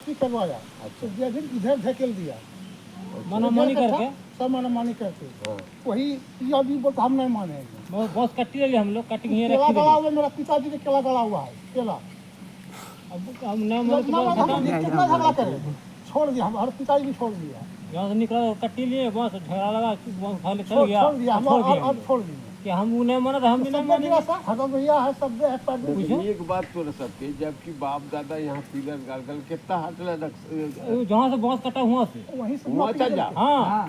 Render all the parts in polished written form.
Registry करवाया, तो जमीन इधर धकेल दिया, मनमानी करके, सब मनमानी करके। वही अभी बोलते हम नहीं मानेंगे। बॉस कट्टी ले हम लोग कट्टी यहीं केला रखी गड़ा हुआ, मेरा पिताजी के केला गड़ा हुआ है, केला। अब हम ना माने तो बस खत्म। कितना झगड़ा करे, छोड़ दिया, हमारे पिताजी भी छोड़ दिया, यहाँ से निकला कट्टी लिए बस झगड़ा लगा, बस खाली चल छोड़ गया, दिया, हम अब छोड़ दिए। कि हम वो नहीं माने तो हम भी नहीं माने। खत्म भैया है, सब है पर एक बात तो सबके, जबकि बाप दादा यहाँ पिलर गाड़ कितना हाथ लगा जहाँ से बॉस कटा हुआ से वहीं से वहाँ चल जा। हाँ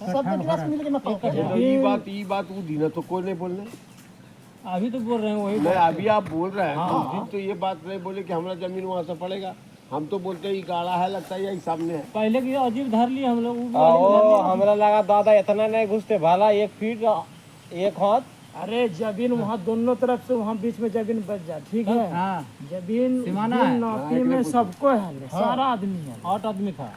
सब गिलास मिल के ना ये बात वो दिन तो कोई नहीं बोलने। अभी तो बोल रहे हैं वही नहीं, अभी आप बोल रहे हैं तो दिन तो ये बात नहीं बोले कि हमारा जमीन वहाँ से पड़ेगा। हम तो बोलते हैं ये गाड़ा है, लगता है यही सामने है। पहले की अजीब धर लिए हम लोग। हमरा लगा दादा इतना नहीं घुसते, भाला 1 फीट 1 हाथ। अरे जमीन वहाँ दोनों तरफ से, वहाँ बीच में जमीन बच जाए, ठीक है। जमीन नापी में सबको है, सारा आदमी है, 8 आदमी था।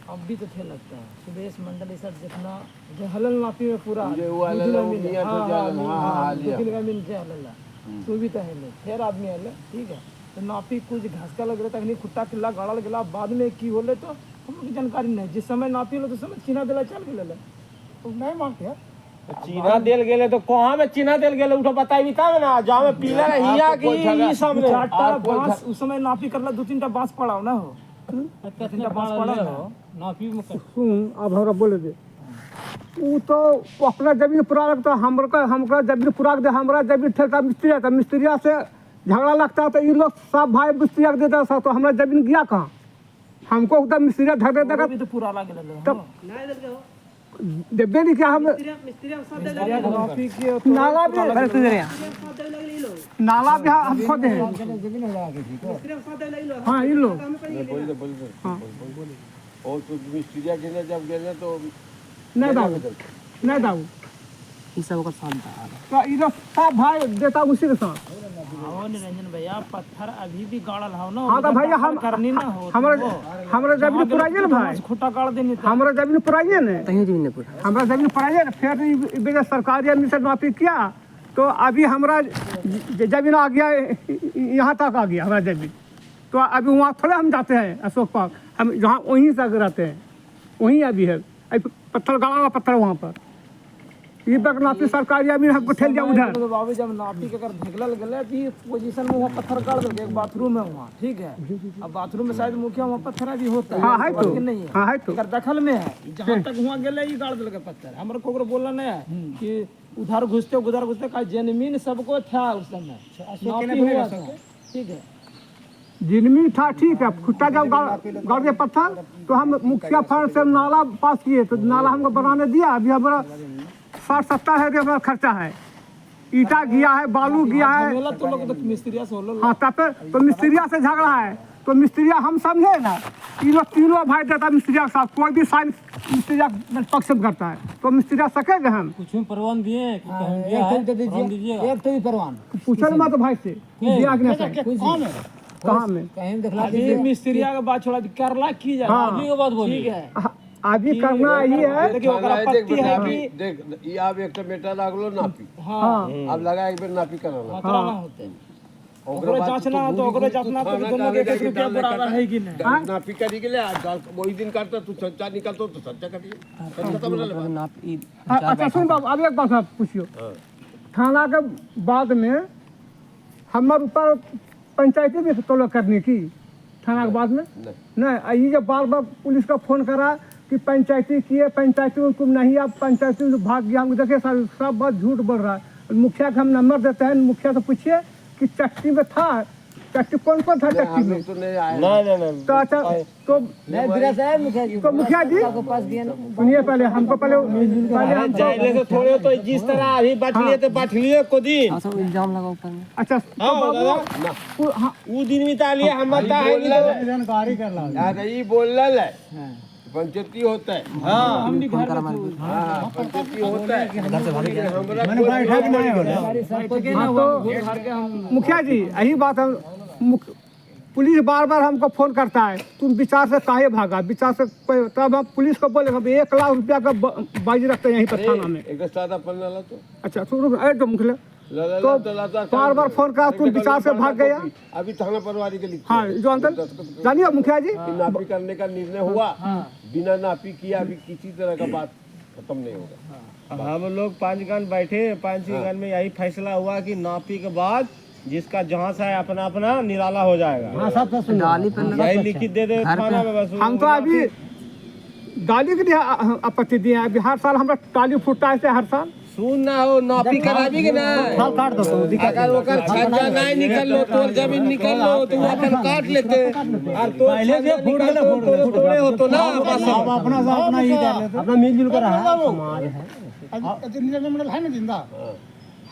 अब भी तो थे लगता है सुदेश मंडल ये सब जितना जो हलल नापी में पूरा तो भी तो है फिर आदमी है, ठीक है। तो नापी कुछ घास का लग रहा था, नहीं खुट्टा किला गाड़ा लगे, बाद में की बोले तो हम लोग की जानकारी नहीं। जिस समय नापी लो तो समय चीना दिला चल गए, तो नहीं मांगते हैं। चीना देल गेले तो कहाँ में चीना देल गेले उठो बताई भी तब ना, जहाँ में पिलर हिया की सामने 4टा बांस उस समय नापी करला, 2-3टा बांस पड़ा ना हो, 2-3टा बांस पड़ा हो नापी में। सुन अब हमरा बोले दे, वो तो अपना जमीन पूरा लगता, हमका जमीन पूरा दे, हमारा जमीन ठेका मिस्त्री था, मिस्त्रिया से झगड़ा लगता तो ये लोग सब भाई मिस्त्रिया के देता था, तो हमारा जमीन गया कहाँ? हमको एकदम मिस्त्रिया धर देता भी तो पूरा लगे तब देबे नहीं क्या हम नाला भी हमको दे। हाँ ये लोग और तो मिस्त्रिया के जब गए तो नहीं दाऊ ये सब का शांत तो ये लोग सब भाई देता उसी के साथ। निरंजन भैया पत्थर अभी भी गाड़ल हो ना। हाँ तो भैया हम करनी ना हो, हमारा जमीन पुराइए ना भाई, खुटा गाड़ देनी था, हमारा जमीन पुराइए ना, हमारा जमीन पुराइए ना। फिर सरकारी आदमी से माफी किया तो अभी हमारा जमीन आ गया, यहाँ तक आ गया हमारा जमीन। तो अभी वहाँ थोड़े हम जाते हैं अशोक पार्क, हम जहाँ वहीं तक रहते हैं, वहीं अभी है पत्थर गाड़ा हुआ पत्थर वहाँ पर। ये तक नापी सरकारी आदमी हमको ठेल दिया उधर। तो बाबू जब नापी के अगर ढेकलल गले कि पोजीशन में वहाँ पत्थर गाड़ दे, एक बाथरूम है वहाँ, ठीक है। अब बाथरूम में शायद मुखिया वहाँ पत्थर भी होता है, हाँ है तो नहीं है, हाँ है तो अगर दखल में है, जहाँ तक वहाँ गले ये गाड़ दिल पत्थर। हमारे को बोलना नहीं है कि उधर घुसते उधर घुसते का जमीन सबको था उस समय, ठीक है। जिनमी था, ठीक है। खुट्टा जब गाड़ दिया पत्थर तो हम मुखिया फंड से नाला पास किए, तो नाला हमको बनाने दिया। अभी हमारा 60-70 है हमारा खर्चा है, ईटा गया है, बालू गया है। तो लोग तो मिस्त्रिया से हाँ तब तो मिस्त्रिया से झगड़ा है, तो मिस्त्रिया हम समझे ना, ये लोग तीनों भाई देता मिस्त्रिया के साथ, कोई भी साइन मिस्त्रिया पक्ष में करता है तो मिस्त्रिया सकेंगे हम। कुछ में परवान दिए एक तो भी परवान पूछल मत भाई से दिया कि नहीं, कहाँ में कहीं देखला मिस्त्रिया के बात छोड़ा करला की जाए, अभी के बात बोलिए, ठीक है। अभी करना ही है। देखिए ओकरा पत्ती है कि देख ये आप एक बेटा लागलो नापी, हाँ अब लगा एक बेर नापी कराना, खतरा ना होते ओकरे जांचना तो ओकरे जांचना तो दोनों के 1 रुपया बराबर है कि नहीं। नापी करी के ले वही दिन करता तू सच्चा निकलतो तो सच्चा करिए, सच्चा तो बना नापी। अच्छा सुन बाबू, अब एक बात आप पूछियो, थाना के बाद में हमारे ऊपर पंचायती भी तो करने की, थाना के बाद में नहीं। ये जब बार बार पुलिस का फोन करा कि पंचायती किए, पंचायती में तुम नहीं, अब पंचायती में भाग गया। हम देखे सब बात झूठ बोल रहा है। मुखिया का हम नंबर देते हैं, मुखिया से पूछिए कि चट्टी में था, चट्टी कौन कौन था चट्टी में? तो नहीं आए नहीं तो अच्छा तो मुखिया जी सुनिए, पहले हमको पहले जाइले तो थोड़े तो जिस तरह अभी बैठ लिए तो बैठ लिए को दिन इल्जाम लगा ऊपर में। अच्छा वो दिन बिता लिए हम बता है जानकारी कर ला अरे ये बोल रहा है पंचायती होता है। हाँ हम भी घर में हाँ पंचायती होता है। मुखिया जी यही बात है, पुलिस बार बार हमको फोन करता है तुम विचार से काहे भागा, विचार से कोई, तब हम पुलिस को बोले 1 लाख रुपया का बाजी रखते हैं यहीं पर थाना में। एक सादा पन्ना ला तो अच्छा तो मुखिया तो बार बार फोन करा, तुम विचार से भाग गया। अभी थाना प्रभारी के लिखते हाँ जो अंकल जानिए मुखिया जी, कि नापी करने का निर्णय हुआ, बिना नापी किया अभी किसी तरह का बात खत्म नहीं होगा। हम लोग 5 गण बैठे, 5 गण में यही फैसला हुआ कि नापी के बाद जिसका जहाँ से है अपना अपना निराला हो जाएगा। यही लिखित दे दे थाना में बस। हम तो अभी गाली के लिए आपत्ति दिए हैं। अभी हर साल हमरा टाली फूटता है हर साल। सुन ना हो नापी कराबी के ना काट दो, अगर ओकर छज्जा नहीं निकल लो, तोर जमीन निकल लो तो अपन काट लेते, और तो पहले से फूट गए तो थोड़े हो तो ना अब अपना ही कर लेते, अपना मिलजुल कर रहा है समाज है। निर्णय मंडल है ना जिंदा,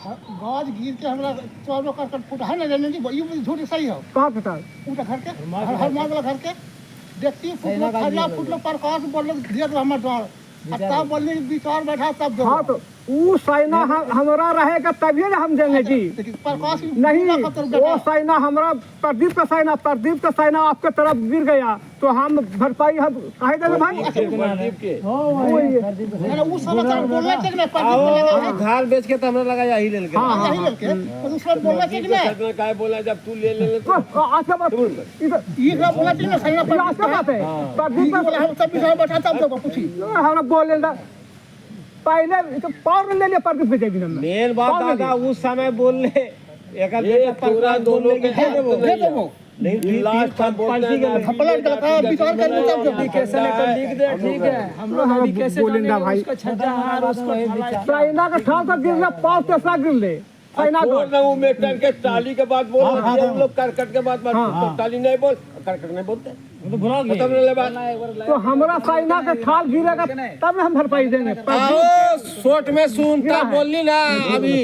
गाज गिर के हमरा 14 करकट फुट है ना जमीन की, ये झूठ सही है। कहाँ फटा उनका घर के हर मार वाला घर के देखती फुटलो पर कहाँ से बोल दिया तो हमारे द्वार तब बोलने विचार बैठा तब दो। हाँ तो वो साइना हमारा रहेगा तभी ना हम देंगे जी। नहीं वो साइना हमारा प्रदीप का साइना, प्रदीप का साइना आपके तरफ गिर गया तो हम भरपाई हम काहे देंगे भाई। उस समय तो बोलना चाहिए ना, प्रदीप घर बेच के तो हमरा लगा यही ले लेके यही लेके तो उसमें बोलना चाहिए ना। काय बोला जब तू ले ले आज का बात ये ना बोलना चाहिए ना, साइना आज का बात है। प्रदीप बोला हम सब विचार बैठा तब तो पूछी हमारा बोल पहले तो पावर ले लिया प्रदीप पे देगी हमने। मेन बात दादा उस समय बोलने एक पूरा दोनों के दे दो नहीं लास्ट पार्टी के पलट का विचार करके तब दो। कैसे लेटर लिख दे, ठीक है हम लोग अभी कैसे बोलेंगे भाई उसका छज्जा है और उसको साइना का ठाव का गिरना 5 टेस्ला गिर ले साइना को। वो मेटल के टाली के बाद बोल हम लोग करकट के बाद टाली नहीं बोल, करकट नहीं बोलते तो भुला गए। खत्म ले बात। तो हमारा साइना का ठाल गिरेगा तब हम भरपाई देंगे। आओ शॉर्ट में सुनता बोलनी ना अभी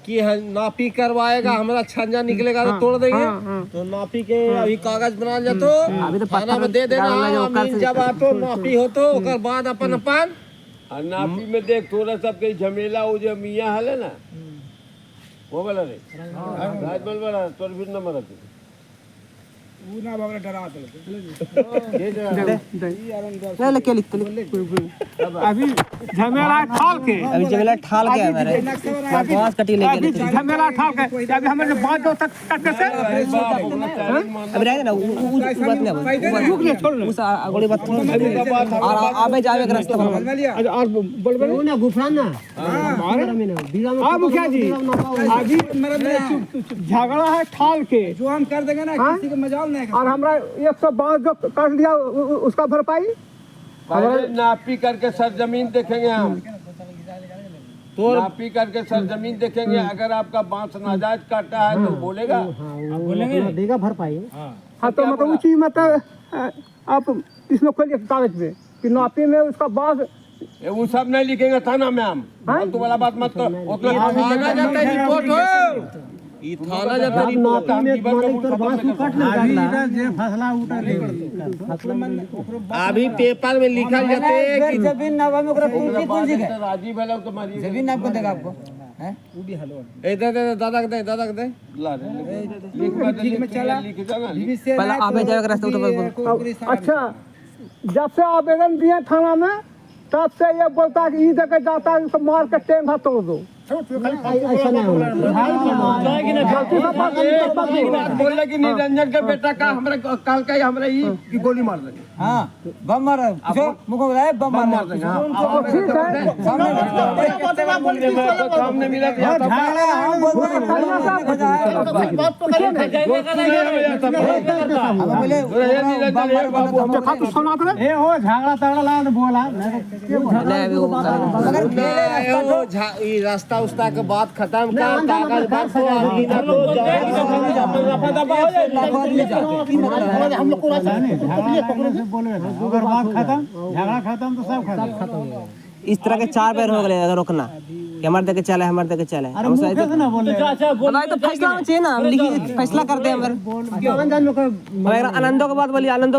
कि नापी करवाएगा, हमारा छंजा निकलेगा तो तोड़ देंगे। तो नापी के अभी कागज बना जा तो अभी तो थाना में दे देना, जब आतो नापी हो तो ओकर बाद अपन अपन नापी में देख थोड़ा सबके झमेला हो जो मियाँ हले ना वो वाला रे राजमल वाला तोर फिर नंबर है वो ना बाबा डरा दे ले लेके लिख अभी झमेला ठाल के अभी जगला ठाल के हमारे बांस कटी लेके अभी झमेला ठाल के अभी हमारे बात जो तक कट से अभी रहेगा ना वो बात नहीं रुक ले छोड़ ले उस अगली बात और आबे जावे के रास्ता पर और बोल बोल ना गुफरान ना हां मुखिया जी अभी झगड़ा है ठाल के जो हम कर देंगे ना किसी का मजाल नहीं। और हमरा 152 जो कर दिया उसका भरपाई पहले नापी करके सरजमीन देखेंगे हम, तो नापी करके सरजमीन देखेंगे। अगर आपका बांस नाजायज काटा है तो बोलेगा, बोलेंगे देगा भरपाई। हाँ तो मतलब उसी मतलब आप इसमें खोलिए कागज पे कि नापी में उसका बांस वो सब नहीं लिखेंगे थाना में हम। फालतू वाला बात मत करो। उतना थाना जाता है रिपोर्ट हो, ये थाना जाता है रिपोर्ट। अभी पेपर में लिखा जाता है कि जमीन नावा में ओकरा राजीव है तो मारी जमीन आपको देगा आपको हैं ए दे दादा के दे ला दे लिख में चला लिख जाना। पहले आबे जावे के रास्ता उठा। अच्छा जब से आवेदन दिए थाना में तब से ये बोलता है कि ई जगह जाता है इसको मार के टेम हाथ तोड़ दो। ऐसा नहीं होना गलती से बात बोल रहे कि निरंजन का बेटा का हमरा काल का हमरा ई की गोली मार देंगे। हां बम मार जो मुको बताए बम मार देंगे। तो ठीक है सामने मिला सुना ए हो झगड़ा तगड़ा ला बोला ये रास्ता उस्ता के बात खत्म कर कागज बात हो हम लोग को अगर बात खत्म झगड़ा खत्म तो सब खत्म। इस तरह के 4 बार हो गए अगर रोकना कि हमारे देके चले हमारे देके चले हम शायद ना बोले तो फैसला होना चाहिए ना, हम लिखित फैसला कर दे हमारे आनंदो के बात बोली आनंद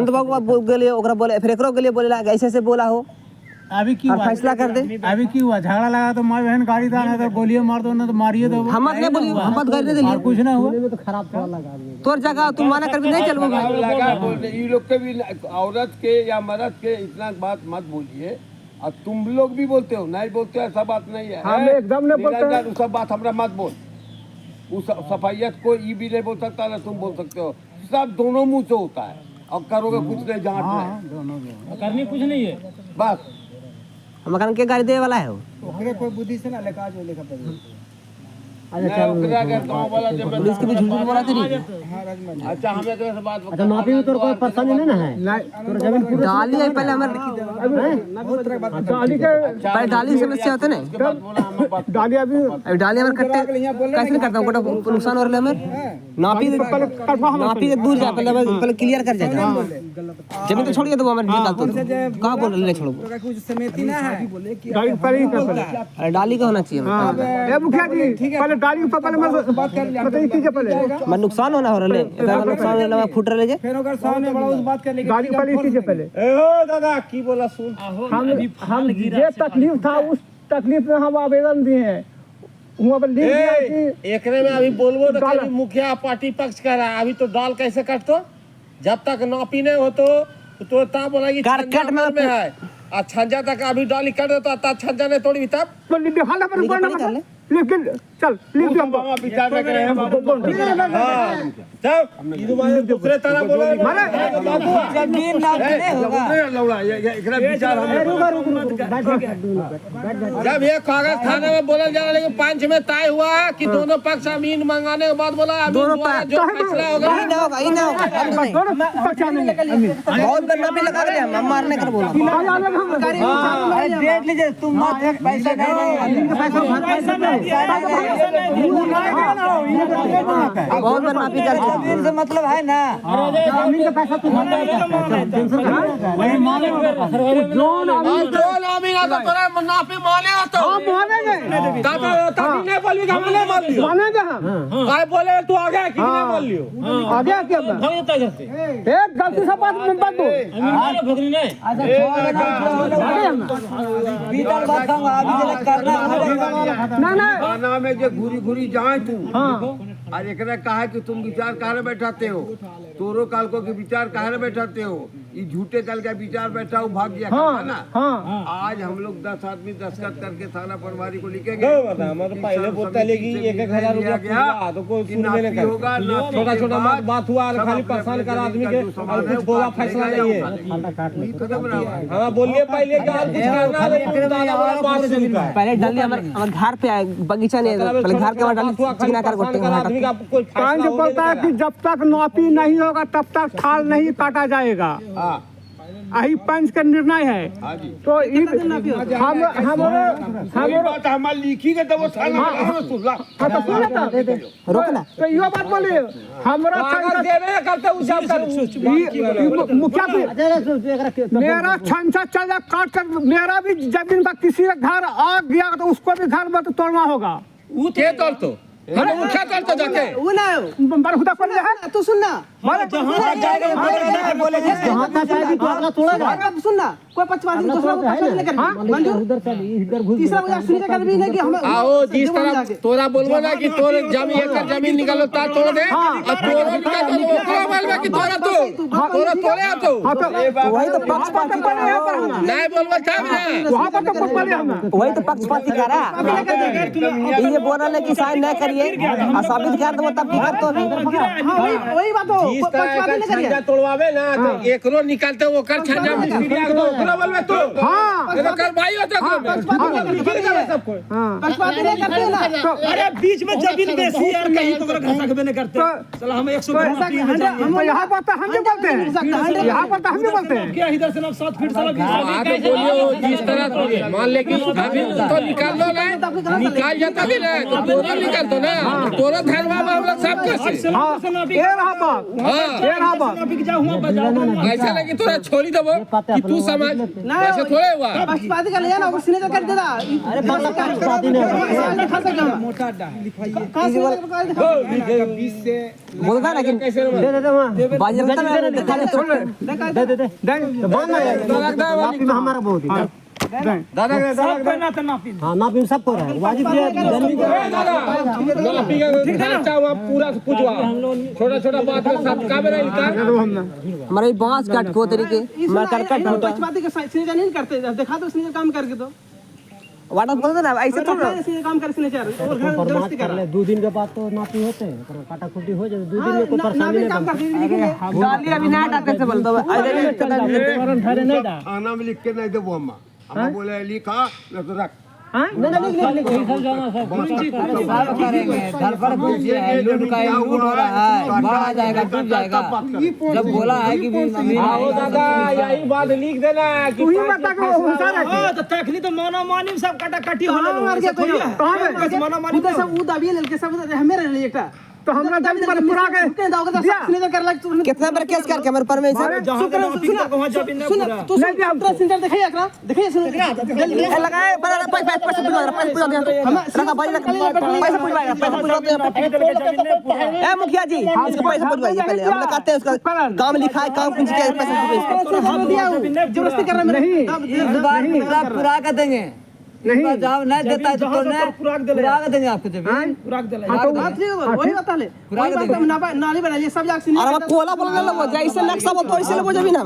बाबू बात बोल गेले ओकरा बोले फिर एकरो के लिए बोलेला ऐसे से बोला हो अभी की हुआ फैसला कर दे। अभी की हुआ झगड़ा लगा तो माँ बहन गाड़ी था ना तो गोलियां मार दो ना तो मारिए दो। हम मत नहीं बोली हम मत कर दे और कुछ ना हुआ तो खराब थोड़ा लगा तोर जगह तुम माना कर भी नहीं चलबो भाई लगा बोलते ये लोग के भी औरत के या मर्द के इतना बात मत बोलिए। और तुम लोग भी बोलते हो नहीं बोलते ऐसा बात नहीं है। हम एकदम नहीं बोलते हैं। सब बात हमरा मत बोल। उस सफाइयत को ये भी नहीं बोल सकता ना तुम बोल सकते हो, सब दोनों मुंह से होता है। और करोगे कुछ नहीं, जांच नहीं, करनी कुछ नहीं है। बस मकान के गाड़ी दे वाला है वो। ओकरे कोई बुद्धि से ना लेका जो लेखा पड़ी। नहीं, ओकरा के गाँव वाला जब पुलिस के भी झूठ बोला थी नहीं। अच्छा हमें एकरे से बात अच्छा नापी में तो कोई परेशानी नहीं ना है। नहीं जमीन डाली है पहले हमारे डाली के पहले डाली की समस्या होते ना। डाली अभी अभी डाली हमारे कट्टे कैसे नहीं करता हूँ, कोटा नुकसान हो रहा है हमें। नापी के दूर जा, पहले क्लियर कर जाए। जमीन तो छोड़िए तो वो हमारे निकाल तो कहाँ बोल रहे छोड़ो। कुछ समिति ना है डाली पर ही कर पहले। अरे डाली का होना चाहिए हमें। ए मुखिया जी पहले डाली पर पहले बताइए कीजिए पहले। मैं नुकसान होना हो रहा है, इतना नुकसान हो रहा है, फूट रहे फिर अगर सामने बड़ा उस बात कर लेके गाड़ी पहले कीजिए पहले। ओ दादा की बोला सुन, हम ये तकलीफ था उस तकलीफ में हम आवेदन दिए हैं। वहाँ पर लिख दिया कि एकरे में अभी बोलबो तो कभी मुखिया पार्टी पक्ष कर रहा है, अभी तो डाल कैसे काटतो, जब तक नापी नहीं हो तो ता बोला कि करकट में है और छंजा तक अभी डाली कर देता तब छंजा नहीं तोड़ी तब तो लिख दिया हाल पर पढ़ना लेकिन चल लिख दिया बाबा विचार में करे हम तब ये तुम्हारे दूसरे तरह बोला जमीन ना होगा। लौड़ा ये एकरा विचार जब ये कागज थाने में बोला जा रहा, लेकिन पंच में तय हुआ है कि दोनों पक्ष अमीन मंगाने के बाद बोला अमीन द्वारा जो फैसला होगा ही ना होगा, ही ना होगा। बहुत गन्ना भी लगा रहे हम मारने कर बोला। डेट लीजिए तुम मत पैसा नहीं बहुत गन्ना भी कर से मतलब है ना। जमीन का पैसा तू नापी माने तो मानेंगे मानेंगे हम काय बोले तू आगे कितने बोल लियो आगे क्या भाग जाता है घर से। एक गलती से बात में बात दो हमारे भगनी नहीं। बीतल बात हम अभी जरा करना ना ना खाना में जो घुरी घुरी जाए तू हाँ आज एकरा कहा कि तुम विचार काहे बैठाते हो, तोरो काल को कि विचार काहे बैठाते हो, ये झूठे काल का विचार बैठा हो भाग गया हाँ ना। हाँ आज हम लोग 10 आदमी दस्तखत करके थाना प्रभारी को लिखेंगे। पहले बोलता लेगी 1,000 रुपया गया तो कोई कि नापी होगा, नापी छोटा के छोटा बाद बात हुआ और खाली परेशान कर आदमी के और कुछ होगा फैसला नहीं है। खत्म रहा। हाँ बोलिए पहले कि और कुछ करना लेकिन दादा बड़ा बात सुनता है। पहले डाली हमारे घर पे आए, बगीचा नहीं है, पहले घर के वहाँ डाली चिकना कर आदमी का कोई कांज बोलता है कि जब तक नापी नहीं होगा तब तक थाल नहीं काटा जाएगा। यही पंच का निर्णय है। तो बात हमारी लिखी गई तो वो थाना में सुन ला। रोकना तो ये बात बोलिए हमारा मुखिया मेरा छंछा चल काट कर मेरा भी जमीन का किसी का घर आ गया तो उसको भी घर में तो तोड़ना होगा। वो के तोड़ तो अरे मुखिया तोड़ तो जाके वो ना बरखुदा पड़ है तू सुनना सुनना कोई पक्षपाती दूसरा को पक्षपाती लेकर मंजूर तीसरा मुझे सुनिए कर भी नहीं कि हम आओ जिस तरह तोरा बोलबो ना कि तोरे जमीन एकड़ जमीन निकालो ता तोड़ दे और तोरो निकाल तो ओकरा बोलबा कि तोरा तो तोरा तोड़े आ तो वही तो पक्षपाती कर रहा है। नहीं बोलबो तब ना वहां पर तो पकड़ हम वही तो पक्षपाती कर रहा है। ये बोल रहा है कि साइन नहीं करिए और साबित कर दो तब की करतो वही बात हो जिस तरह का छंजा तोड़वावे ना तो एकरो निकालते ओकर छंजा मिस्त्री आ तो ओकरा बोलबे तो हां ये कर भाई होता पक्षपाती नहीं करते ना। अरे बीच में जमीन बेसी यार कहीं तो घासा के नहीं करते। चलो हम 100 हम यहाँ पर तो हम भी बोलते हैं, यहाँ पर तो हम भी बोलते हैं। क्या इधर से ना 7 फीट साला 20 आगे बोलियो जिस तरह तो मान ले कि अभी तो निकाल लो ना निकाल जाता भी ना तो तोरा निकाल दो ना तोरा धरवा मामला सब कैसे हाँ ये रहा बात ये रहा बात ऐसा नहीं कि तोरा छोड़ी देबो कि तू समझ ऐसे थोड़े हुआ पक्षपाती का ले जाना वो सिग्नेचर कर देना। अरे पक्षपाती नहीं खा सकता मोटा लिखवाइए कहां से 20 से बोलता ना कि दे दे वहां बाजी करता है दे दे तो बात ना हमारा बहुत ही दादा हाँ नापी सब हो रहा है वाजिब नापी का खर्चा हुआ पूरा कुछ हुआ छोटा छोटा बात में सब का मेरा इनकार हमारे बांस काट को तरीके मैं करकट पक्षपाती का सिग्नेचर नहीं करते। देखा तो सिग्नेचर काम करके तो वाटा बोलते ना ऐसे थोड़ा ऐसे काम कर सिग्नेचर और घर जबरदस्ती कर ले 2 दिन के बाद तो नापी होते हैं काटा कुटी हो जाए 2 दिन में कोई परेशानी नहीं काम कर दीजिए गाली अभी ना डाटे से बोलता है ठहरे नहीं दा थाना में लिख के नहीं देबो हम बोले लिखा न तो रख सब जाना सब करेंगे घर पर पूछिए लूट का लूट हो रहा है बाहर आ जाएगा डूब जाएगा जब बोला है कि आओ दादा यही बात लिख देना कि तू ही बता के हुनसा रखे तो तखनी तो माना मानी सब काटा काटी होले मार गया तो कहां माना मानी तो सब उ दाबिए लेके सब हमें ले एकटा तो हमरा जमीन पर पूरा के सिग्नेचर कर लग कितना बार केस करके हमारे परमिशन सुन सेंटर दिखाइए एकरा देखिए सुन लगाए बड़ा पैसा पूछा रखा भाई पैसा पूछवाएगा ए मुखिया जी इसका पैसा पूछवाइए पहले हमने कहते हैं उसका काम लिखा है काम कुछ के पैसा जबरदस्ती कर रहे नहीं पूरा कर देंगे नहीं जब नहीं देता है तो पूरा देंगे आपको जमीन पूरा दे वही बता ले वही बात नाली बना लिए सब जाग और अब कोला बोलने लगा जैसे नक्शा बोल तो ऐसे ले जमीन है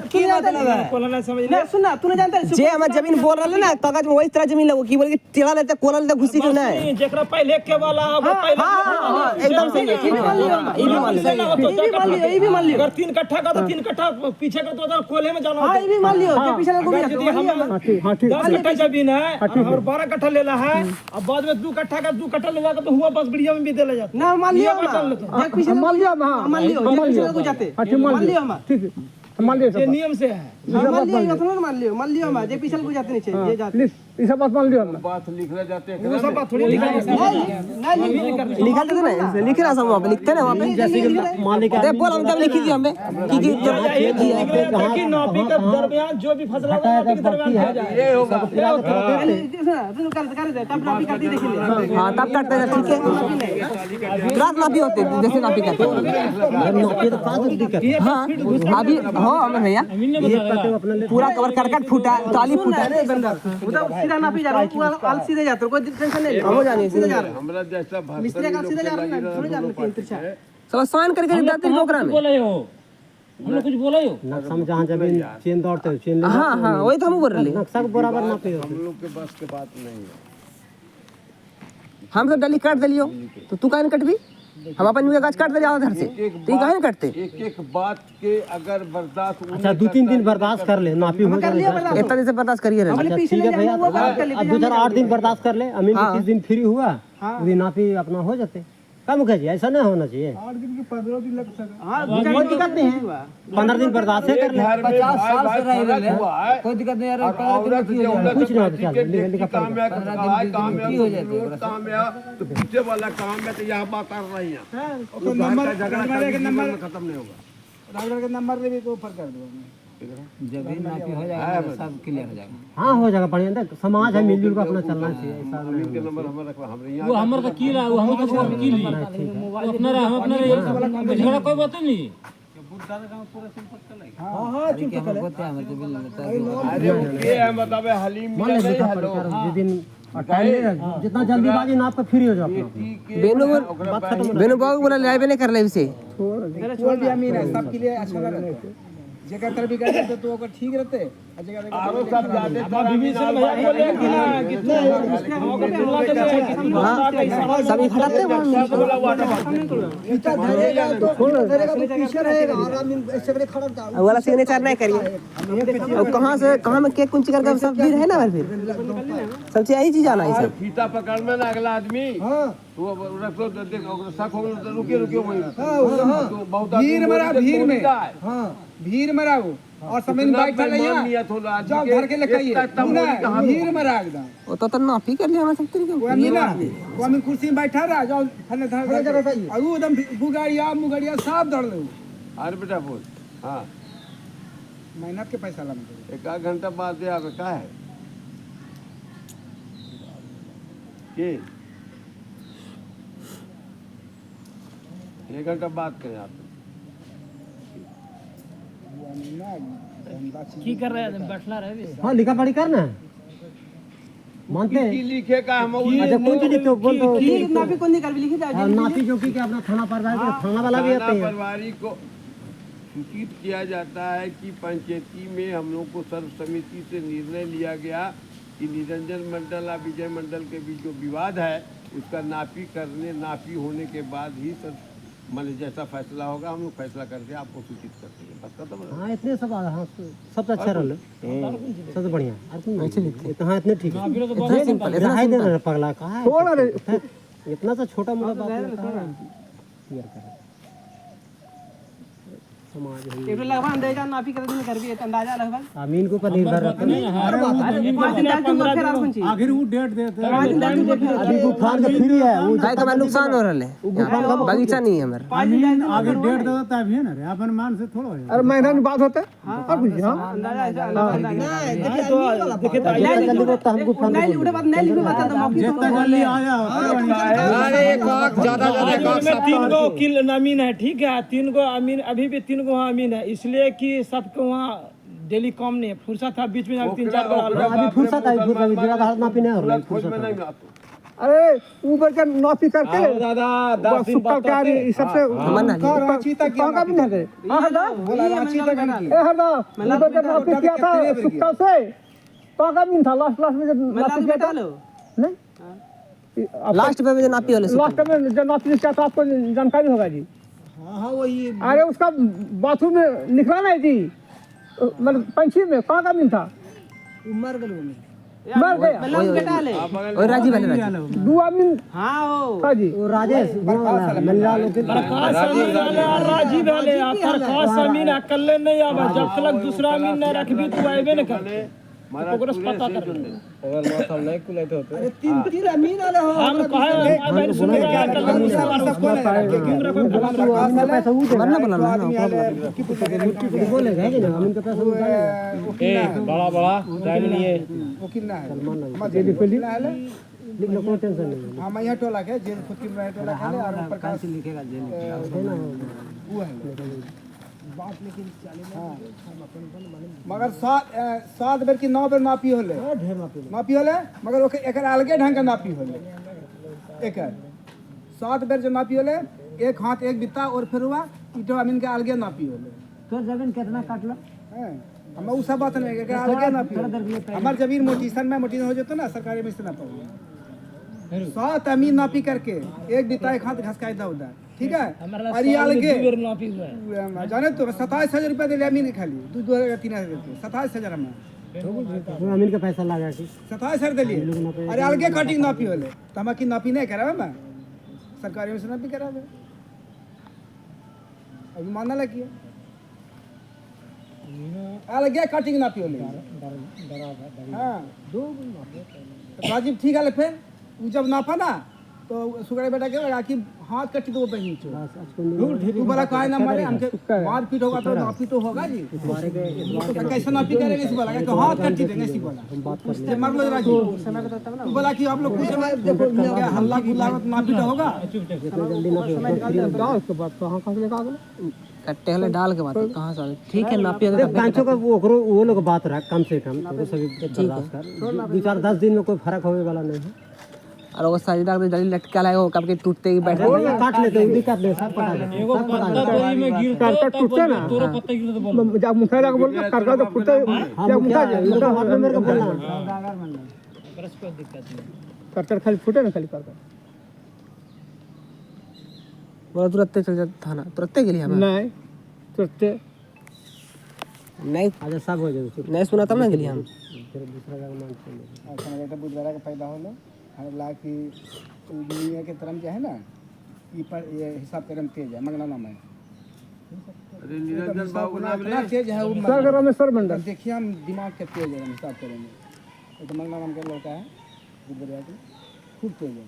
की मतलब है कोला ना समझ ले सुन ना तूने जानता है जे हम जमीन बोल रहे ना कागज में वही तरह जमीन लगो की बोल के टेढ़ा लेते कोला लेते घुसी क्यों नहीं जेकरा पहले के वाला वो पहले हां एकदम सही है ये भी मान लियो अगर 3 कट्ठा का तो 3 कट्ठा पीछे का तो उधर कोले में जाना हां ये भी मान लियो कि पीछे को भी हां ठीक 10 कट्ठा जमीन है और 12 कट्ठा लेला है अब बाद में 2 कट्ठा का 2 कट्ठा ले जाकर तो हुआ बस बढ़िया में भी दे ले जाता ना मान लियो एक पीछे मान लियो मान लियो को जाते मान लियो हम ठीक है मान लियो ये नियम से है मान लियो हम जे पीछे को जाते नहीं ये जाते ये सब बात मान लियो हम बात लिखने जाते हैं वो सब बात थोड़ी लिखा नहीं लिखा देते ना लिख रहा सब वहां पे लिखते ना वहां पे जैसे मालिक दे बोल हम जब लिखी थी हमने कि नौपी के दरमियान जो भी फैसला होगा नौपी के दरमियान हो जाए ये होगा तू कर दे तब नौपी करती देख ले हां तब काटते हैं ठीक है रात नौपी होते जैसे नौपी करते नौपी तो पास दिक्कत हां अभी हो हमें भैया पूरा कवर करकट फूटा ताली फूटा सीधा नापी जा रहा है पूरा आल सीधे जाते कोई टेंशन नहीं हो जाने सीधे जा रहा है हमरा जैसा मिस्त्री का सीधे जा रहा है थोड़ी जा रहा है तिरछा सब साइन करके देते हैं प्रोग्राम में बोले हो हम लोग कुछ बोले हो नक्शा में जहाँ जमीन चेन दौड़ते हो चेन हां हां वही तो हम बोल रहे हैं नक्शा के बराबर नापे हो हम लोग के बस के बात नहीं है हम सब डली काट दिलियो तो तू काहे कटबी हम अपन गाछ काट दे जाओ घर से तू काहे काटते एक बात के अगर बर्दाश्त अच्छा 2-3 दिन बर्दाश्त कर ले नापी हो जाए इतना दिन से बर्दाश्त करिए रहे ठीक है भैया अब 2-8 दिन बर्दाश्त कर ले अमीन 21 दिन फ्री हुआ उस नापी अपना हो जाते कम कहिए ऐसा नहीं होना चाहिए 8 दिन के 15 दिन लग सकता हां कोई दिक्कत नहीं है 15 दिन बर्दाश्त कर ले 50 साल से रह रहे हैं कोई दिक्कत नहीं यार कुछ नहीं होता चल काम है काम है तो पीछे वाला काम है तो यहाँ बात कर रही है नंबर खत्म नहीं होगा राजगढ़ के नंबर ले भी तो ऊपर कर दो जमीन नापी हो जाएगा सब क्लियर हो जाएगा हाँ हो जाएगा बढ़िया समाज है मिलजुल का अपना चलना चाहिए ऐसा जमीन के नंबर हमारा हमारे वो हमर का की रहा वो हम तो की ली अपना रहा हम अपना झगड़ा कोई बात नहीं हां चुप कर ले अरे ये है मतलब हलीम में नहीं हेलो जिस दिन जितना जल्दीबाजी ना आपका फ्री हो जाओ बेनू बाबू बोला ले नहीं कर ले इसे छोड़ दिया अमीन है सब के लिए अच्छा रहता जगह तरफ भी कर देते तो अगर ठीक रहते जगह आरो सब जाते विभीषण भैया बोले कि ना कितना सभी खड़ाते इतना धरेगा तो पीछे रहेगा और आदमी ऐसे करे खड़ा था वाला सिग्नेचर नहीं करिए और कहां में केक कुंची करके सब भी है ना फिर सबसे यही चीज आना है सब फीता पकड़ में ना अगला आदमी हां वो रख लो देखो शक हो तो रुकिए वहीं हां बहुत भीड़ मरा भीड़ में हां भीड़ मरा वो और समय में बैठा लिया जाओ घर के लेके भीड़ मरा एकदम वो तो नापी कर लिया मैं सब तरीके वो अमीना वो अमीन कुर्सी में बैठा रहा जाओ फने धर और वो एकदम बुगाड़िया मुगड़िया सब दौड़ लो अरे बेटा बोल हाँ मेहनत के पैसा लग एक आध घंटा बाद दे आगे का है के 1 घंटा बात करें आप की कर रहे हैं बैठला रहे हाँ लिखा पढ़ी करना मानते हैं की लिखे का हम अच्छा कौन चीज लिखते हो बोल दो नापी कौन नहीं कर भी लिखी जाए नापी जो की अपना थाना प्रभारी थाना वाला भी आते हैं प्रभारी को सूचित किया जाता है कि पंचायती में हम लोग को सर्वसम्मति से निर्णय लिया गया कि निरंजन मंडल और विजय मंडल के बीच जो विवाद है उसका नापी होने के बाद ही सर मान जैसा फैसला होगा हम लोग फैसला करके आपको सूचित कर देंगे। बस खत्म है। हाँ इतने सब हाँ सबसे अच्छा रोल है सबसे बढ़िया हाँ इतने ठीक है इतना सिंपल इतना हाई देना पगला कहाँ है थोड़ा रे इतना सा छोटा मोटा बात क्लियर कर समाज है एक लगभग अंदाजा नापी कर दिन कर भी अंदाजा लगभग अमीन को पर निर्भर रखते हैं आखिर वो डेट देते हैं अभी तूफान का फ्री है वो भाई का नुकसान हो रहा है बगीचा नहीं है हमारा आगे डेट देता तभी है ना रे अपन मान से थोड़ा अरे महीना की बात होता है और कुछ हां हमको जितना जल्दी आ जाओ अरे ज्यादा तीन गो किल अमीन है, ठीक है, तीन गो अमीन अभी भी 3 गो वहाँ अमीन है, इसलिए कि सबको वहाँ डेली कम नहीं है, फुर्सत था बीच में 3-4 बार अभी फुर्सत आई फुर्सत ज्यादा हाथ ना पीने और अरे ऊपर का नौकरी करते दादा 10 दिन सुपर कार ये सबसे रांची तक का भी नहीं हां हरदा बोला रांची तक ए हरदा ऊपर का नौकरी किया था सुपर से का भी था लास्ट में जब नौकरी किया था नहीं लास्ट में जो नापी वाले लास्ट में जो नौकरी किया था आपको जानकारी होगा जी। हाँ वही अरे उसका बाथरूम में निकला नहीं जी मतलब पंछी में का भी था मर गया और राजी वाले दो आदमी हाँ का जी वो राजेश मल्ला लोग राजी वाले खास अमीन अकेले नहीं आवा, जब तक दूसरा अमीन नहीं रखबी तू आइबे न कर ओकरा से पता कर अगर माथा नहीं खुलाते होते अरे 3 अमीन वाले हो हम कहे भाई सुन के अकेले दूसरा सबको क्यों रखो पैसा वो मरना बना बोलेगा कि ना अमीन का पैसा ए बड़ा टाइम नहीं है वकील ना है लिख लो कोई टेंशन नहीं हम यहाँ टोला के जेल खुद की टोला के और प्रकाश लिखेगा जेल वो है बात लेकिन मगर 7 बेर की 9 बेर नापी होले नापी होले मगर ओके एकर अलगे ढंग का नापी होले एकर 7 बेर जो नापी होले एक हाथ एक बित्ता और फिर हुआ ईटो अमीन के अलगे नापी होले तो जमीन कितना काटला हम उ सब बात नहीं एकर अलगे नापी हमार जमीन मोटीसन में मोटीसन हो जतो ना सरकारी में से ना पाओ 7 अमीन नापी करके एक बित्ता एक हाथ घसकाई दा उधर ठीक है और ये अलगे जाने तो 27,000 रुपया दे अमीन खाली 2,000-3,000 रुपये 27,000 में अमीन का पैसा लगा कि 27,000 दिलिए अरे अलगे कटिंग नापी होले तो हम की नापी नहीं करावे मैं सरकारी में से नापी करावे अभी मानना लगी अलगे कटिंग नापी होले हाँ राजीव ठीक है फिर जब नापा ना तो सुगड़े बेटा के लगा कि हाथ कटी तो वो बहन चो तू बड़ा काहे ना मारे हमके मार पीट होगा तो नापी तो होगा जी तो कैसे नापी करेंगे इस बोला कि हाथ कटी देंगे इसी बोला उससे मार लो राजी तू बोला कि आप लोग कुछ देखो हल्ला गुल्ला नापी तो होगा उसके बाद कहां कहां से लेकर आ गए कट्टे वाले डाल के बात कहां से ठीक है नापी अगर पांचों का वो लोग बात रहा कम से कम तो सभी बर्दाश्त कर 2-4-10 दिन में कोई फर्क होने वाला नहीं है और वो सारी डाल के जल्दी लटका लाए हो कब के टूटते ही बैठ काट लेते हैं काट ले सब पटा ले एगो पत्ता तोरी में गिरतो टूटते ना तोरा पत्ता गिरतो बोल जब मुखा लगा बोल करगा तो फुटते जब मुखा हाथ में मेरे को बोलना बरस कोई दिक्कत नहीं करकर खाली फुटे ना खाली करकर बोला तुरंत चल जाता थाना तुरंत के लिए हम नहीं तुरते नहीं अच्छा सब हो जाए नहीं सुना तब ना के लिए हम फिर दूसरा जगह मान चले अच्छा बेटा बुधवार का पैदा होलो हम ला की दुनिया के तरफ जो है ना ये पर ये हिसाब करम तेज है मंगला नाम है अरे निरंजन बाबू नाम इतना तेज है वो सर रामेश्वर मंडल देखिए हम दिमाग के तेज है हम हिसाब करेंगे तो मंगला नाम का लड़का है बुधवार के खूब तेज है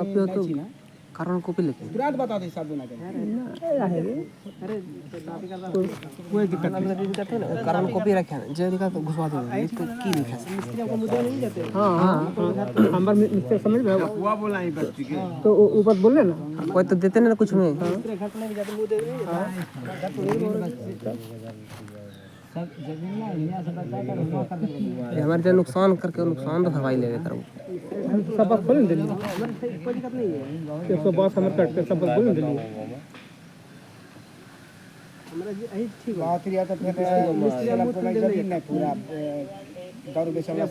आप तो कारण कॉपी लेके विराट बता दे हिसाब देना करें कोई दिक्कत नहीं कारण कॉपी रखे हैं जे लिखा तो घुसवा दो इसको की लिखा हां नंबर मिस्टर समझ में हुआ बोला ही बच्ची के तो ऊपर बोले ना कोई तो देते ना कुछ में हमारे जो नुकसान करके नुकसान तो भरवाई ले करो सब बात बोल दे 120 हमर कट के सब बात बोल दे बहुत ही तो फिर पूरा जमीन नहीं पूरा दारू बेचने वाला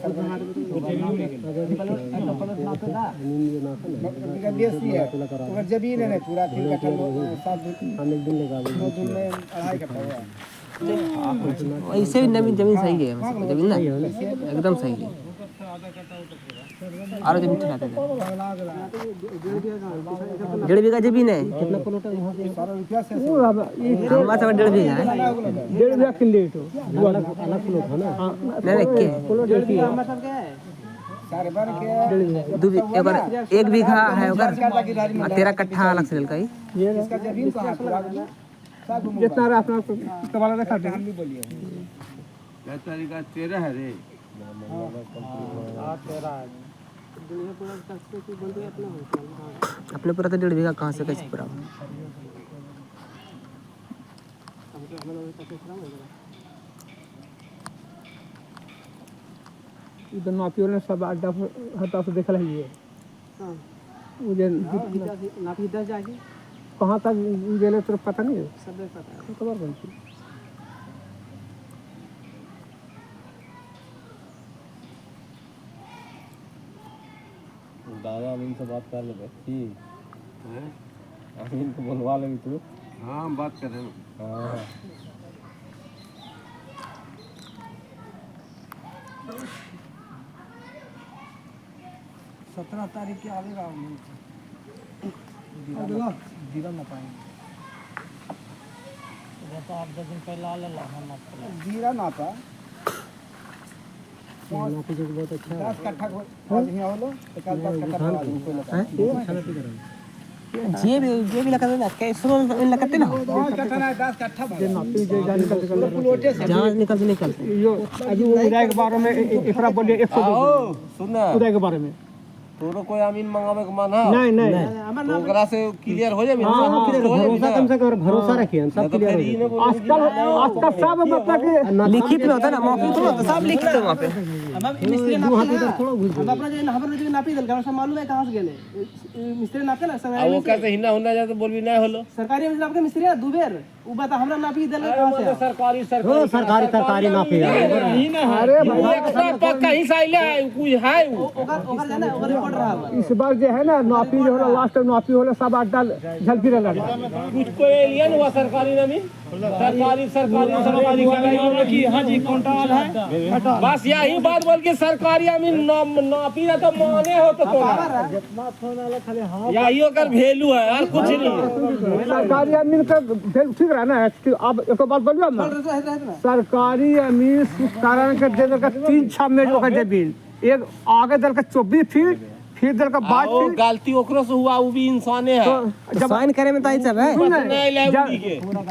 बेसी है पूरा जमीन है नहीं पूरा 3 कट्ठा 7 दिन लगा 2 दिन में 2.5 कट्ठा हुआ ऐसे भी नवीन जमीन सही है जमीन ना एकदम सही है और जमीन चलाते थे 1.5 बीघा जमीन है कितना प्लॉट है वहाँ से हमारा 1.5 बीघा है 1.5 बीघा किले तो अलग प्लॉट है ना नहीं के सारे बार के 1 बीघा है ओकर 13 कट्ठा अलग से लेलकै इसका जमीन कहाँ पूरा जितना अपना कबाला रखा थे हम भी बोलिए क्या तरीका 13 है रे अपने पूरा तो 1.5 बीघा कहाँ से कैसे पूरा इधर नापियों ने सब अड्डा हटा से देखल है ये मुझे नापी 10 जाके कहाँ तक गेले तो पता नहीं है सब पता है खबर बनती दादा अमीन से बात कर ले अमीन को बुलवा ले तू हाँ बात कर रहे हैं 17 तारीख के आवेगा जीरा ना पाएंगे तो 8-10 दिन पहले आ लेला हम जीरा ना पा नापी जो बहुत अच्छा 10 कट्ठा आज यहाँ होलो तो कल 10 कट्ठा बना दूँ कोई लगा जे भी लगा ना कैसे लगाते ना 10 कट्ठा ना 10 कट्ठा नापी जो जान निकल प्लॉटे से जहाँ निकलते यो अभी वो उदय के बारे में एकरा बोलिए 100 सुन ना उदय के बारे में तोरो कोई अमीन मंगावे के मन है नहीं नहीं तो ओकरा से क्लियर हो जाए भरोसा कम से कम भरोसा रखिए सब क्लियर हो जाए आजकल सब मतलब कि लिखित में होता है ना मौखिक थोड़ा तो सब लिखित है वहाँ पे हम मिस्त्री नापे ना हम अपना जो हमर जो नापी दल का मालूम है कहां से गेले मिस्त्री नापे ना सब वो कहते हिन्ना हुन्ना जाते बोलबी नहीं होलो सरकारी में नाप के मिस्त्री है दुबेर उ बता हमरा नापी दल कहां से सरकारी सरकारी नापी अरे भाई सब पक्का ही साइले है कुछ है ओकर जाना ओकर रिकॉर्ड रहा इस बार जो है ना नापी जो होला लास्ट नापी होला सब अड्डा झलकी रहला कुछ कोई एलियन हुआ सरकारी नमी सरकारी की हां जी कॉन्ट्रैक्ट है बस यही बात बोल के सरकारी अमीन नापी ना तो माने हो तो यही ओकर वैल्यू है और कुछ नहीं सरकारी अमीन का भेल ठीक रहा ना कि अब एक बात बोलियो ना सरकारी अमीन कारण के दे का 3-6 मेज का जमीन एक आगे दल का 24 फीट फिर दल का 22 फीट गलती ओकरो से हुआ वो भी इंसाने है जब साइन करे में तो ऐसा है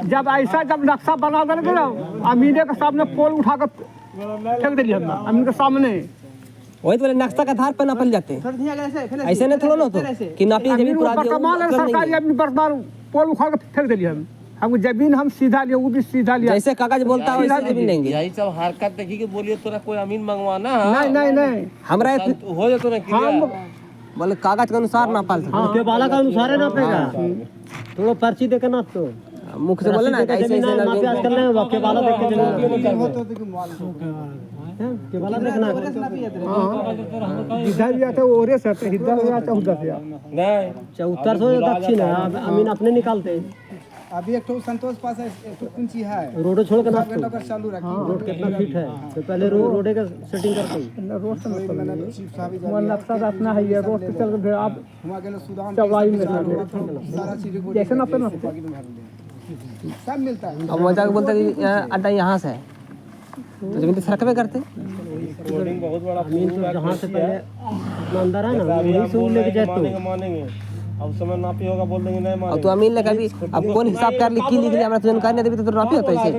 जब ऐसा जब नक्शा बना दल के ना अमीने के सामने पोल उठा कर फेंक दिली हम अमीन के सामने वही तो नक्शा का आधार पर नापल जाते हैं ऐसे नहीं थोड़ा ना तो कि नापी जमीन पूरा कमाल है सरकारी अमीन बर्बाद पोल उखाड़ कर फेंक दिली हमको जमीन हम सीधा लिए वो भी सीधा लिया जैसे कागज बोलता है वैसे जमीन लेंगे यही सब हरकत देखी के बोलिए तोरा कोई अमीन मंगवाना नहीं नहीं नहीं हमरा हो जातो ना क्लियर बोले कागज के अनुसार नापल के बाला का अनुसार है नापेगा थोड़ा पर्ची देके नाप तो मुख से बोले ना ऐसे ऐसे नापे आजकल नहीं हुआ के बाला देख के के बाला देखना इधर भी आता है ओरे से आता है इधर भी आता है उधर से नहीं उत्तर से दक्षिण है अमीन अपने निकालते हैं अभी एक तो संतोष पास है एक तो कुंची है रोड छोड़ के नाप घंटा पर चालू रखी रोड कितना फीट है तो पहले रोड का सेटिंग करते हैं रोड से मैंने चीफ साहब ही वो नक्शा अपना है ये रोड से चल कर आप वहां गेलो सुदान चौड़ाई में सारा चीज को जैसे ना अपना सब मिलता है अब मजाक बोलता है कि अड्डा यहाँ से है तो जमीन तो सड़क पे करते कोडिंग बहुत बड़ा अमीन तो जहाँ से पहले अंदर है ना वहीं से वो लेके जाते हो मानेंगे अब समय नापी होगा बोल देंगे नहीं और मानेंगे तू अमीन ने कभी अब कौन हिसाब कर लिखी लिख लिया हमरा तुझे जानकारी नहीं देवी तो नापी होता है ऐसे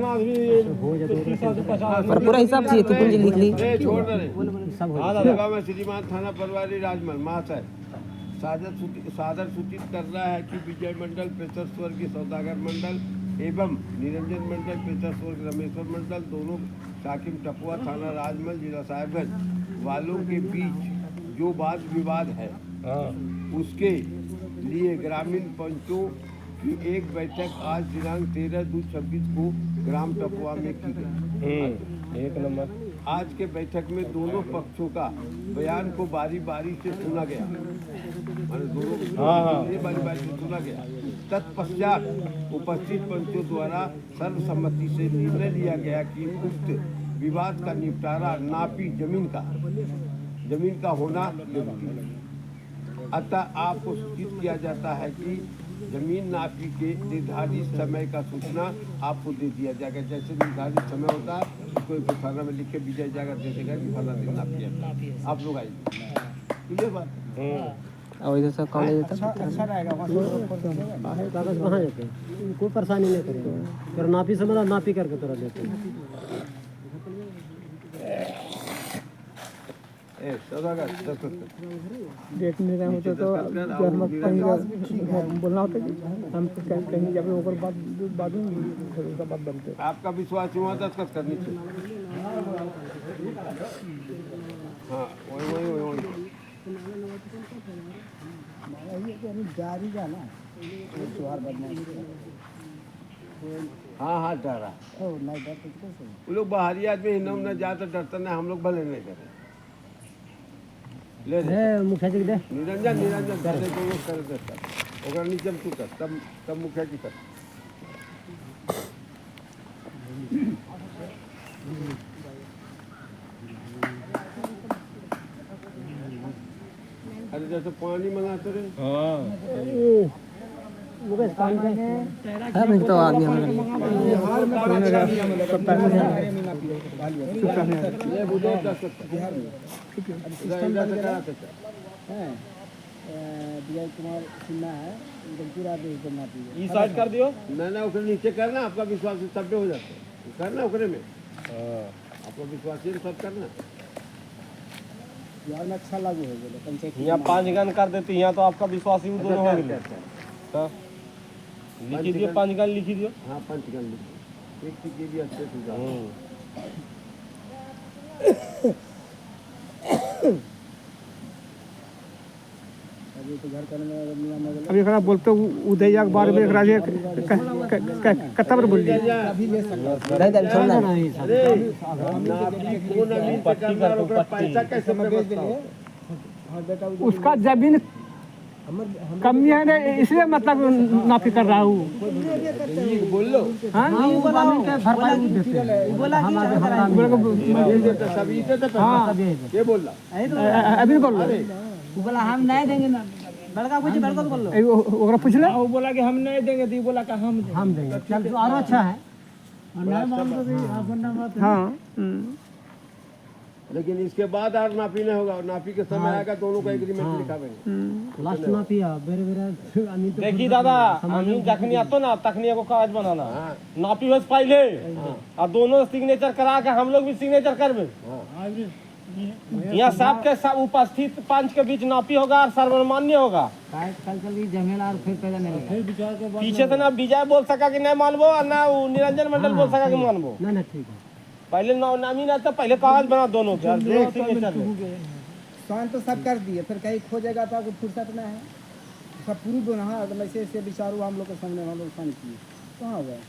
पर पूरा हिसाब चाहिए तू कुंजी लिख ली छोड़ दे सेवा में श्रीमान थाना परवारी राजमल महाशय सादर सूचित कर रहा है कि विजय मंडल प्रेषर स्वर्गीय सौदागर मंडल एवं निरंजन मंडल प्रेषर स्वर्ग रमेश्वर मंडल दोनों साकिम टपुआ थाना राजमल जिला साहिबगंज वालों के बीच जो वाद विवाद है उसके लिए ग्रामीण पंचों की एक बैठक आज दिनांक 13/2/26 को ग्राम टपुआ में की गई। 1 नंबर। आज के बैठक में दोनों पक्षों का बयान को बारी बारी से सुना गया, माने दोनों बारी बारी से सुना गया। तत्पश्चात उपस्थित पंचों द्वारा सर्वसम्मति से निर्णय लिया गया कि उक्त विवाद का निपटारा नापी जमीन का होना जरूरी है। अतः आपको सूचित किया जाता है कि जमीन नापी के निर्धारित समय का सूचना आपको दे दिया जाएगा। जैसे निर्धारित समय होता है कोई थाना में लिख के विजय जाकर दे देगा कि फला दिन नापी है, आप लोग आइए। ये बात और इधर से कॉलेज तक अच्छा रहेगा कागज कहाँ जाते हैं, कोई परेशानी नहीं करेगा। फिर नापी से मतलब नापी करके तोरा देते हैं। डेट नहीं रहे होते तो हम कहीं बोलना होता कि हम कहीं जब ओकर बाद फिर उसका बात बनते। आपका विश्वास हुआ दस्तखत करनी चाहिए। हाँ वही गाड़ी का ना त्योहार बदमाश हाँ डरा नहीं डरते कैसे वो लोग बाहरी आदमी हिन्ना उन्ना जाता डरता नहीं, हम लोग भले नहीं करे। ले मुखिया जी दे निरंजन कर दे तो वो कर देता ओकरा नीचे तू कर तब मुखिया जी कर। अरे जैसे पानी मंगाते रहे तो आ गया ये बुझो विजय कुमार सिन्हा है, पूरा देश करना चाहिए। ई साइड कर दियो ना ओकरे नीचे करना, आपका विश्वास सब पे हो जाता है करना ओकरे में। आपका विश्वास सब करना बिहार में अच्छा लागू हो गया पंचायत। यहाँ 5 गन कर देती, यहाँ तो आपका विश्वास ही दोनों हो गए। लिखी दियो 5 गन लिखी दियो। हाँ 5 गन लिखी एक के लिए अच्छे से अभी तो घर करने में नियम है। अभी खराब बोलते उदया के बारे में एक राजे कतबर बोल दिया। अभी ले सकते नहीं दे छोड़ना पैसा कैसे हाँ बेटा उसका जमीन कमी है ना, इसलिए मतलब नापी कर रहा हूँ। बोल लो हाँ ये बोल रहा अभी बोल लो बोला हम नहीं देंगे ना, बड़का कुछ बड़का तो बोल लो। ओकरा पूछ ले, वो बोला कि हम नहीं देंगे, तो ये बोला कि हम देंगे। चल तो और अच्छा है। हाँ लेकिन इसके बाद और नापी नहीं होगा, और नापी के समय आएगा दोनों का एग्रीमेंट लिखावेंगे। लास्ट नापी है बेरे बेरे देखी दादा हम जखनी आतो ना तखनी को कागज बनाना नापी बस पहले और दोनों सिग्नेचर करा के हम लोग भी सिग्नेचर करबे। यहाँ सबके सब उपस्थित पंच के बीच नापी होगा और सर्वमान्य होगा। जमेला और फिर पैदा नहीं पीछे से ना विजय बोल सका कि नहीं मानबो और ना निरंजन मंडल बोल सका कि मानबो। नहीं ठीक है। पहले नामी ना तो पहले कागज बना दोनों के सिग्नेचर साइन तो सब कर दिए, फिर कहीं खो जाएगा तो आपको फुर्सत ना है, सब पूरी दोनों। हाँ तो ऐसे विचारू हम लोग के सामने हम लोग साइन किए कहाँ हो गए।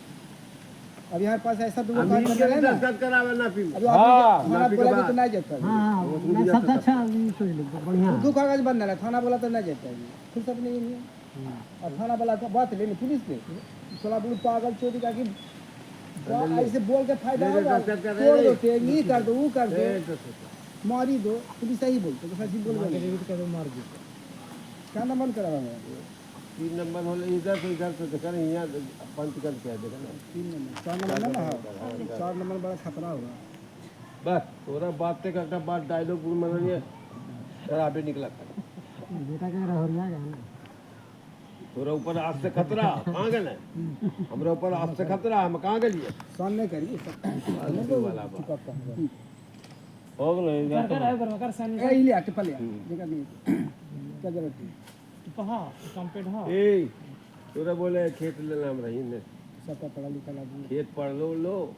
अभी हमारे पास ऐसा दो कागज बना है ना, करावे नापी में। अभी थाना बोला कि तो नहीं जाता है। हाँ सबसे अच्छा सोच लो बढ़िया। दो कागज बनना है, थाना बोला तो नहीं जाता है, फुर्सत नहीं है। और थाना वाला का बात लेनी पुलिस पे थोड़ा बहुत पागल चोरी का कि ऐसे बोल के फायदा होगा, तोड़ दो टेंगी कर दो वो कर दो मारी दो, पुलिस सही बोलते तो सही बोल दो मार दो। क्या नंबर करा 3 नंबर होले इधर से देखा नहीं, यहाँ पंच कर क्या देखा ना 3 नंबर 4 नंबर ना, हाँ 4 नंबर बड़ा खतरा होगा। बस थोड़ा बात ते करता बात डायलॉग मननिए तेरा आगे निकला बेटा कह रहा हो जाएगा ना। तोरा ऊपर आज से खतरा कहाँ गए ना, हमारे ऊपर आज से खतरा हम कहाँ गए सामने नहीं करिए वाला हो गए ए ले आके पले जगह नहीं क्या जरूरत है कहाँ कंपेट। हाँ ए तोरा बोले खेत लेना हम रही ने सबका पढ़ा लिखा आदमी खेत पढ़ लो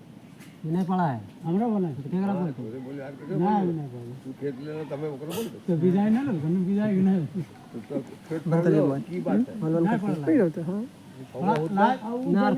नहीं पढ़ा है हमरा बोला तो क्या करा बोलते तोरे बोले यार नहीं तू खेत लेना तब ओकरा बोल तो विजय ना लो विजय नहीं तो खेत पढ़ लो की बात है नहीं होते। हाँ ना